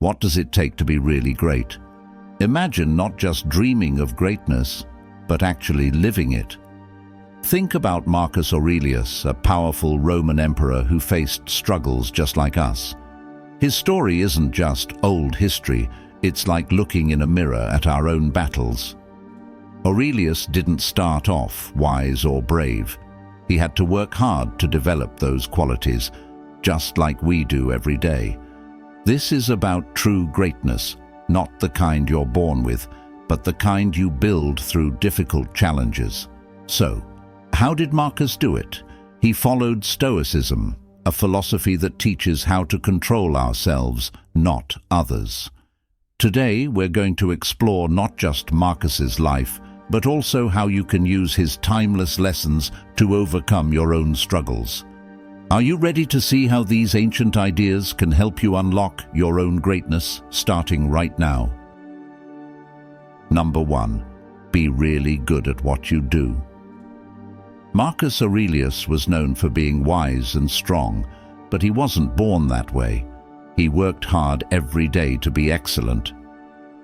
What does it take to be really great? Imagine not just dreaming of greatness, but actually living it. Think about Marcus Aurelius, a powerful Roman emperor who faced struggles just like us. His story isn't just old history, it's like looking in a mirror at our own battles. Aurelius didn't start off wise or brave. He had to work hard to develop those qualities, just like we do every day. This is about true greatness, not the kind you're born with, but the kind you build through difficult challenges. So, how did Marcus do it? He followed Stoicism, a philosophy that teaches how to control ourselves, not others. Today, we're going to explore not just Marcus's life, but also how you can use his timeless lessons to overcome your own struggles. Are you ready to see how these ancient ideas can help you unlock your own greatness, starting right now? Number 1. Be really good at what you do. Marcus Aurelius was known for being wise and strong, but he wasn't born that way. He worked hard every day to be excellent.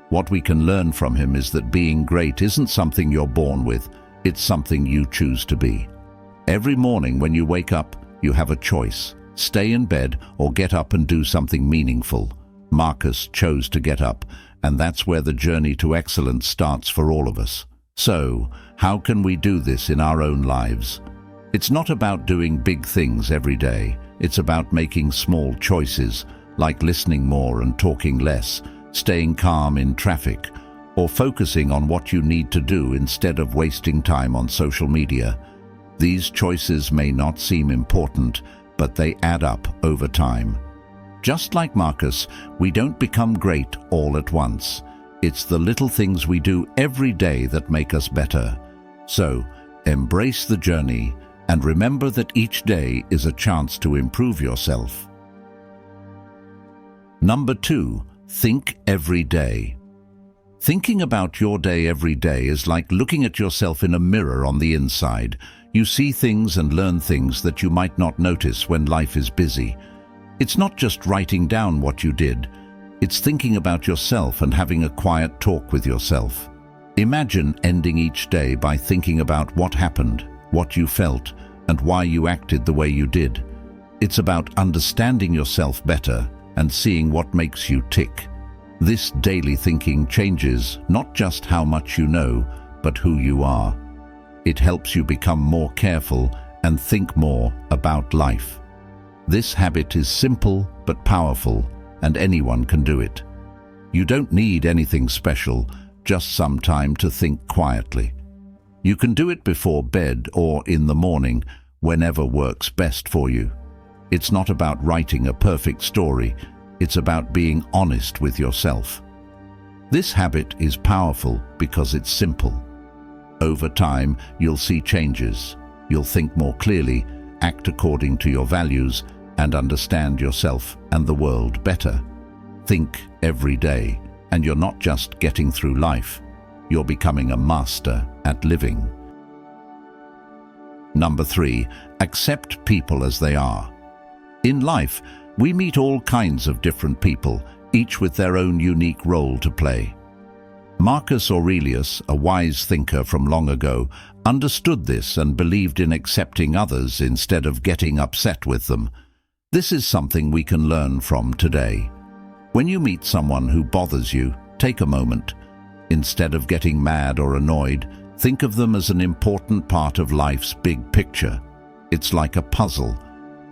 What we can learn from him is that being great isn't something you're born with, it's something you choose to be. Every morning when you wake up, you have a choice: stay in bed or get up and do something meaningful. Marcus chose to get up, and that's where the journey to excellence starts for all of us. So, how can we do this in our own lives? It's not about doing big things every day. It's about making small choices, like listening more and talking less, staying calm in traffic, or focusing on what you need to do instead of wasting time on social media. These choices may not seem important, but they add up over time. Just like Marcus, we don't become great all at once. It's the little things we do every day that make us better. So, embrace the journey and remember that each day is a chance to improve yourself. Number 2. Think every day. Thinking about your day every day is like looking at yourself in a mirror on the inside. You see things and learn things that you might not notice when life is busy. It's not just writing down what you did. It's thinking about yourself and having a quiet talk with yourself. Imagine ending each day by thinking about what happened, what you felt, and why you acted the way you did. It's about understanding yourself better and seeing what makes you tick. This daily thinking changes not just how much you know, but who you are. It helps you become more careful and think more about life. This habit is simple but powerful, and anyone can do it. You don't need anything special, just some time to think quietly. You can do it before bed or in the morning, whenever works best for you. It's not about writing a perfect story, it's about being honest with yourself. This habit is powerful because it's simple. Over time, you'll see changes. You'll think more clearly, act according to your values, and understand yourself and the world better. Think every day, and you're not just getting through life, you're becoming a master at living. Number 3, accept people as they are. In life, we meet all kinds of different people, each with their own unique role to play. Marcus Aurelius, a wise thinker from long ago, understood this and believed in accepting others instead of getting upset with them. This is something we can learn from today. When you meet someone who bothers you, take a moment. Instead of getting mad or annoyed, think of them as an important part of life's big picture. It's like a puzzle.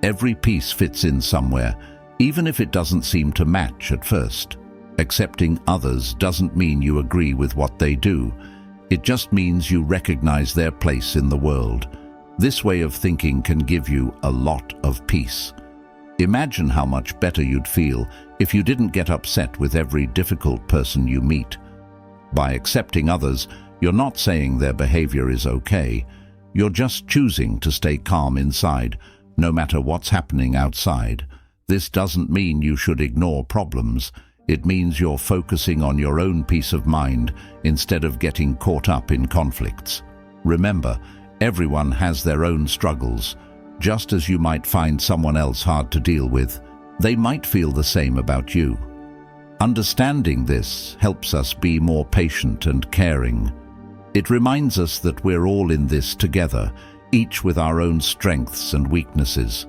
Every piece fits in somewhere, even if it doesn't seem to match at first. Accepting others doesn't mean you agree with what they do. It just means you recognize their place in the world. This way of thinking can give you a lot of peace. Imagine how much better you'd feel if you didn't get upset with every difficult person you meet. By accepting others, you're not saying their behavior is okay. You're just choosing to stay calm inside, no matter what's happening outside. This doesn't mean you should ignore problems. It means you're focusing on your own peace of mind instead of getting caught up in conflicts. Remember, everyone has their own struggles. Just as you might find someone else hard to deal with, they might feel the same about you. Understanding this helps us be more patient and caring. It reminds us that we're all in this together, each with our own strengths and weaknesses.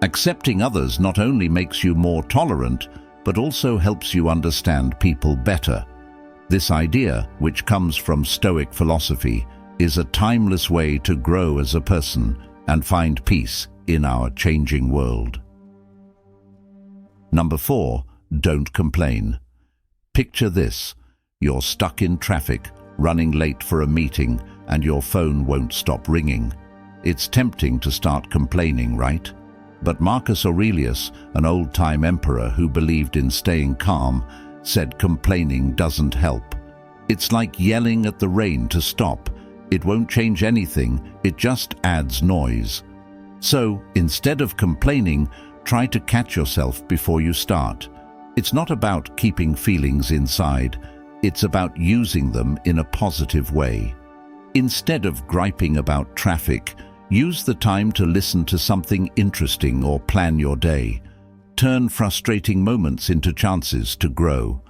Accepting others not only makes you more tolerant, but also helps you understand people better. This idea, which comes from Stoic philosophy, is a timeless way to grow as a person and find peace in our changing world. Number 4, don't complain. Picture this: you're stuck in traffic, running late for a meeting, and your phone won't stop ringing. It's tempting to start complaining, right? But Marcus Aurelius, an old-time emperor who believed in staying calm, said complaining doesn't help. It's like yelling at the rain to stop. It won't change anything, it just adds noise. So, instead of complaining, try to catch yourself before you start. It's not about keeping feelings inside, it's about using them in a positive way. Instead of griping about traffic, use the time to listen to something interesting or plan your day. Turn frustrating moments into chances to grow.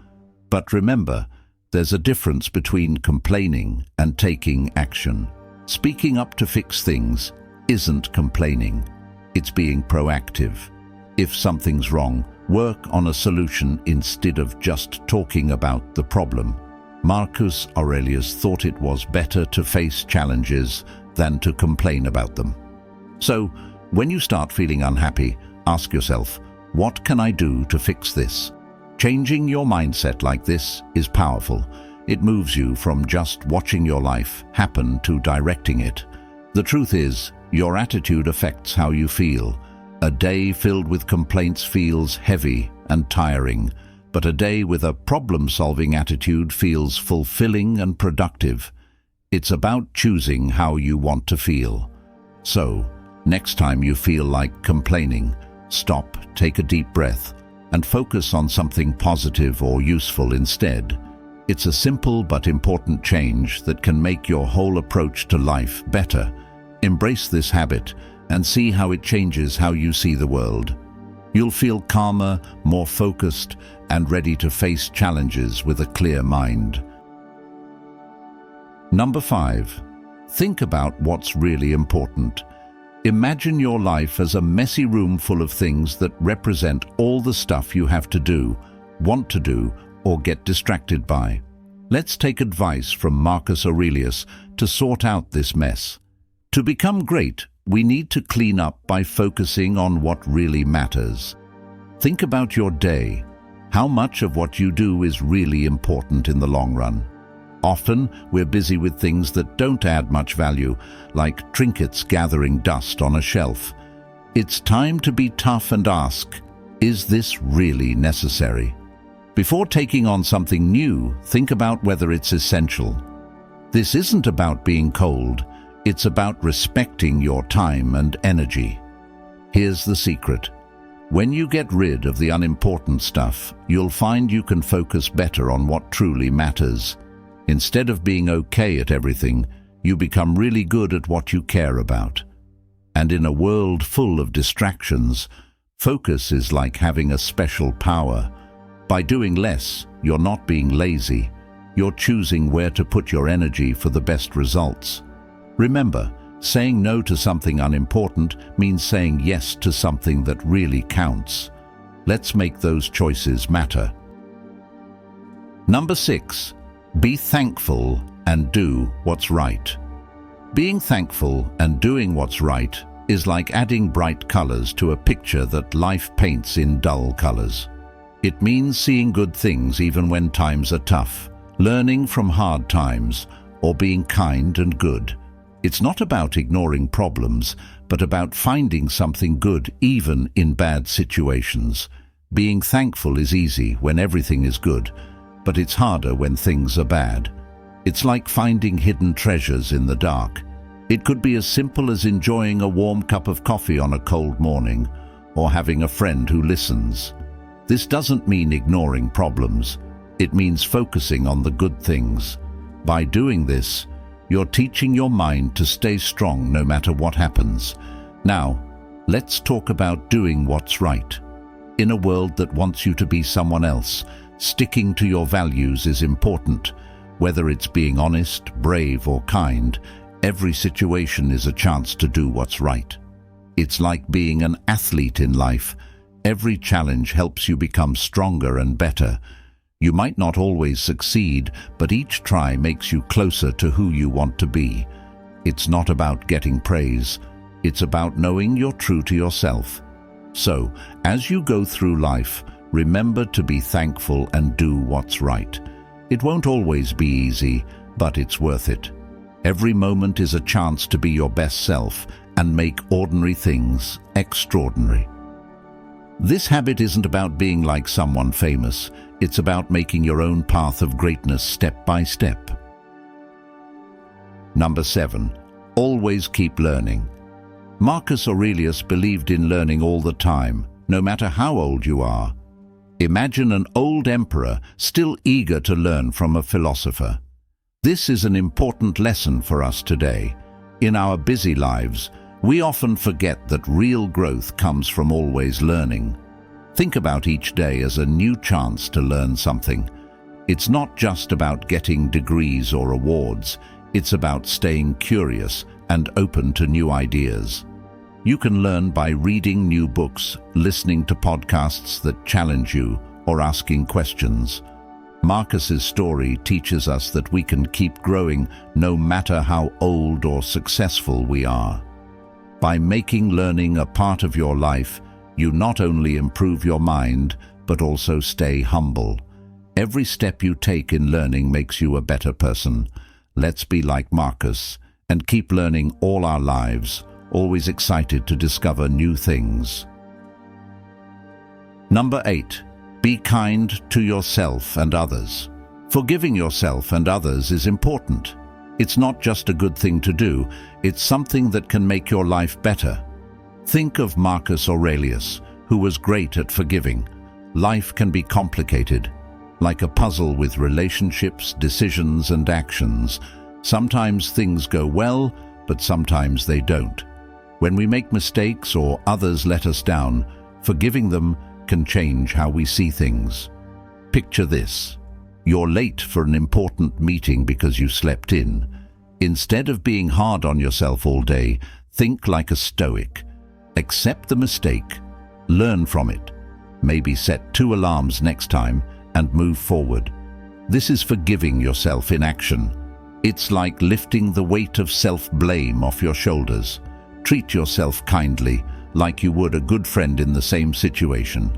But remember, there's a difference between complaining and taking action. Speaking up to fix things isn't complaining, it's being proactive. If something's wrong, work on a solution instead of just talking about the problem. Marcus Aurelius thought it was better to face challenges than to complain about them. So, when you start feeling unhappy, ask yourself, what can I do to fix this? Changing your mindset like this is powerful. It moves you from just watching your life happen to directing it. The truth is, your attitude affects how you feel. A day filled with complaints feels heavy and tiring, but a day with a problem-solving attitude feels fulfilling and productive. It's about choosing how you want to feel. So, next time you feel like complaining, stop, take a deep breath, and focus on something positive or useful instead. It's a simple but important change that can make your whole approach to life better. Embrace this habit and see how it changes how you see the world. You'll feel calmer, more focused, and ready to face challenges with a clear mind. Number 5, think about what's really important. Imagine your life as a messy room full of things that represent all the stuff you have to do, want to do, or get distracted by. Let's take advice from Marcus Aurelius to sort out this mess. To become great, we need to clean up by focusing on what really matters. Think about your day. How much of what you do is really important in the long run? Often, we're busy with things that don't add much value, like trinkets gathering dust on a shelf. It's time to be tough and ask, is this really necessary? Before taking on something new, think about whether it's essential. This isn't about being cold, it's about respecting your time and energy. Here's the secret. When you get rid of the unimportant stuff, you'll find you can focus better on what truly matters. Instead of being okay at everything, you become really good at what you care about. And in a world full of distractions, focus is like having a special power. By doing less, you're not being lazy. You're choosing where to put your energy for the best results. Remember, saying no to something unimportant means saying yes to something that really counts. Let's make those choices matter. Number 6. Be thankful and do what's right. Being thankful and doing what's right is like adding bright colors to a picture that life paints in dull colors. It means seeing good things even when times are tough, learning from hard times, or being kind and good. It's not about ignoring problems, but about finding something good even in bad situations. Being thankful is easy when everything is good, but it's harder when things are bad. It's like finding hidden treasures in the dark. It could be as simple as enjoying a warm cup of coffee on a cold morning, or having a friend who listens. This doesn't mean ignoring problems. It means focusing on the good things. By doing this, you're teaching your mind to stay strong no matter what happens. Now, let's talk about doing what's right. In a world that wants you to be someone else, Sticking to your values is important. Whether it's being honest, brave, or kind, every situation is a chance to do what's right. It's like being an athlete in life. Every challenge helps you become stronger and better. You might not always succeed, but each try makes you closer to who you want to be. It's not about getting praise. It's about knowing you're true to yourself. So, as you go through life, remember to be thankful and do what's right. It won't always be easy, but it's worth it. Every moment is a chance to be your best self and make ordinary things extraordinary. This habit isn't about being like someone famous. It's about making your own path of greatness step by step. Number 7. Always keep learning. Marcus Aurelius believed in learning all the time, no matter how old you are. Imagine an old emperor still eager to learn from a philosopher. This is an important lesson for us today. In our busy lives, we often forget that real growth comes from always learning. Think about each day as a new chance to learn something. It's not just about getting degrees or awards. It's about staying curious and open to new ideas. You can learn by reading new books, listening to podcasts that challenge you, or asking questions. Marcus's story teaches us that we can keep growing no matter how old or successful we are. By making learning a part of your life, you not only improve your mind, but also stay humble. Every step you take in learning makes you a better person. Let's be like Marcus and keep learning all our lives, always excited to discover new things. Number 8. Be kind to yourself and others. Forgiving yourself and others is important. It's not just a good thing to do, it's something that can make your life better. Think of Marcus Aurelius, who was great at forgiving. Life can be complicated, like a puzzle with relationships, decisions, and actions. Sometimes things go well, but sometimes they don't. When we make mistakes or others let us down, forgiving them can change how we see things. Picture this. You're late for an important meeting because you slept in. Instead of being hard on yourself all day, think like a Stoic. Accept the mistake, learn from it. Maybe set 2 alarms next time and move forward. This is forgiving yourself in action. It's like lifting the weight of self-blame off your shoulders. Treat yourself kindly, like you would a good friend in the same situation.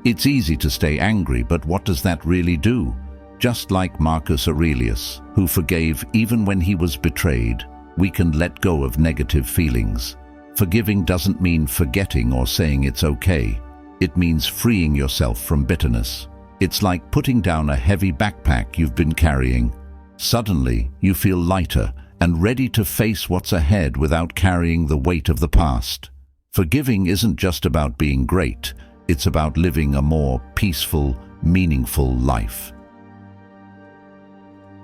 It's easy to stay angry, but what does that really do? Just like Marcus Aurelius, who forgave even when he was betrayed, we can let go of negative feelings. Forgiving doesn't mean forgetting or saying it's okay. It means freeing yourself from bitterness. It's like putting down a heavy backpack you've been carrying. Suddenly, you feel lighter and ready to face what's ahead without carrying the weight of the past. Forgiving isn't just about being great, it's about living a more peaceful, meaningful life.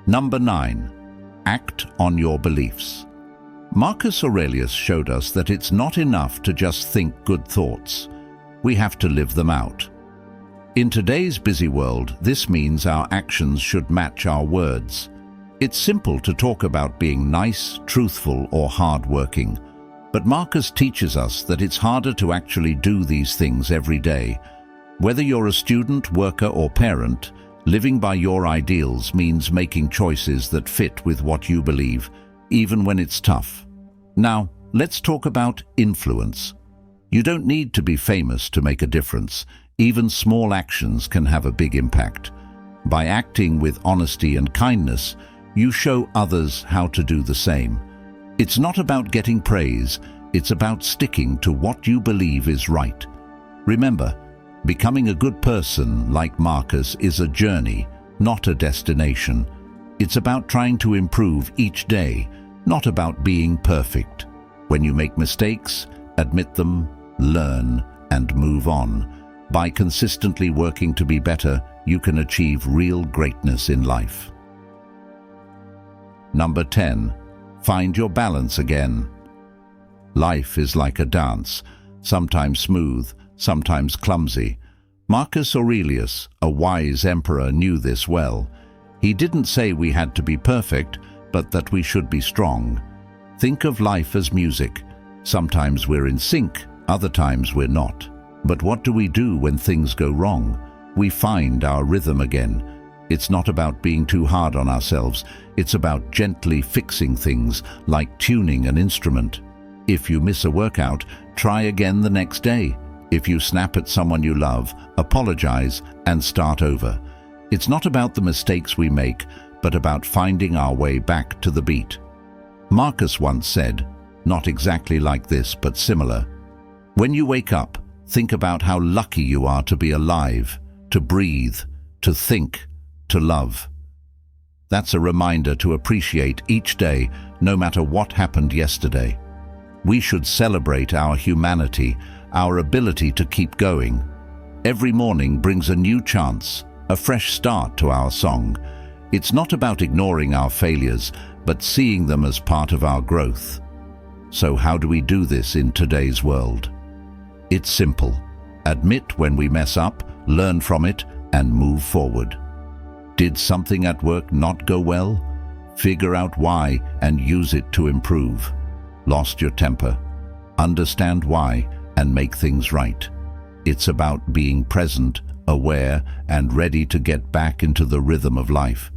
Number 9. Act on your beliefs. Marcus Aurelius showed us that it's not enough to just think good thoughts. We have to live them out. In today's busy world, this means our actions should match our words. It's simple to talk about being nice, truthful, or hard-working, but Marcus teaches us that it's harder to actually do these things every day. Whether you're a student, worker, or parent, living by your ideals means making choices that fit with what you believe, even when it's tough. Now, let's talk about influence. You don't need to be famous to make a difference. Even small actions can have a big impact. By acting with honesty and kindness, you show others how to do the same. It's not about getting praise, it's about sticking to what you believe is right. Remember, becoming a good person like Marcus is a journey, not a destination. It's about trying to improve each day, not about being perfect. When you make mistakes, admit them, learn, and move on. By consistently working to be better, you can achieve real greatness in life. Number 10. Find your balance again. Life is like a dance, sometimes smooth, sometimes clumsy. Marcus Aurelius, a wise emperor, knew this well. He didn't say we had to be perfect, but that we should be strong. Think of life as music. Sometimes we're in sync, other times we're not. But what do we do when things go wrong? We find our rhythm again. It's not about being too hard on ourselves. It's about gently fixing things, like tuning an instrument. If you miss a workout, try again the next day. If you snap at someone you love, apologize and start over. It's not about the mistakes we make, but about finding our way back to the beat. Marcus once said, not exactly like this, but similar, "When you wake up, think about how lucky you are to be alive, to breathe, to think, to love." That's a reminder to appreciate each day, no matter what happened yesterday. We should celebrate our humanity, our ability to keep going. Every morning brings a new chance, a fresh start to our song. It's not about ignoring our failures, but seeing them as part of our growth. So how do we do this in today's world? It's simple. Admit when we mess up, learn from it, and move forward. Did something at work not go well? Figure out why and use it to improve. Lost your temper? Understand why and make things right. It's about being present, aware, and ready to get back into the rhythm of life.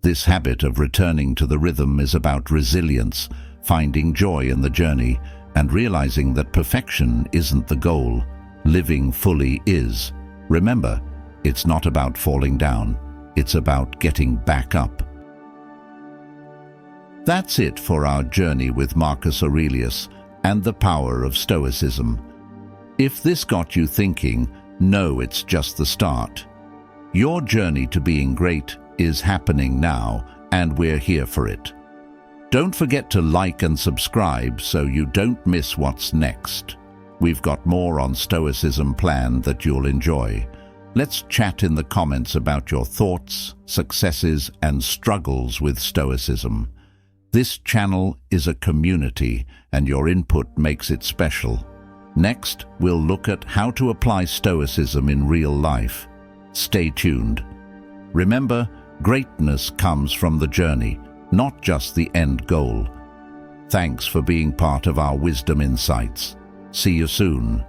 This habit of returning to the rhythm is about resilience, finding joy in the journey, and realizing that perfection isn't the goal. Living fully is. Remember, it's not about falling down. It's about getting back up. That's it for our journey with Marcus Aurelius and the power of Stoicism. If this got you thinking, know it's just the start. Your journey to being great is happening now, and we're here for it. Don't forget to like and subscribe so you don't miss what's next. We've got more on Stoicism planned that you'll enjoy. Let's chat in the comments about your thoughts, successes, and struggles with Stoicism. This channel is a community, and your input makes it special. Next, we'll look at how to apply Stoicism in real life. Stay tuned. Remember, greatness comes from the journey, not just the end goal. Thanks for being part of our Wisdom Insights. See you soon.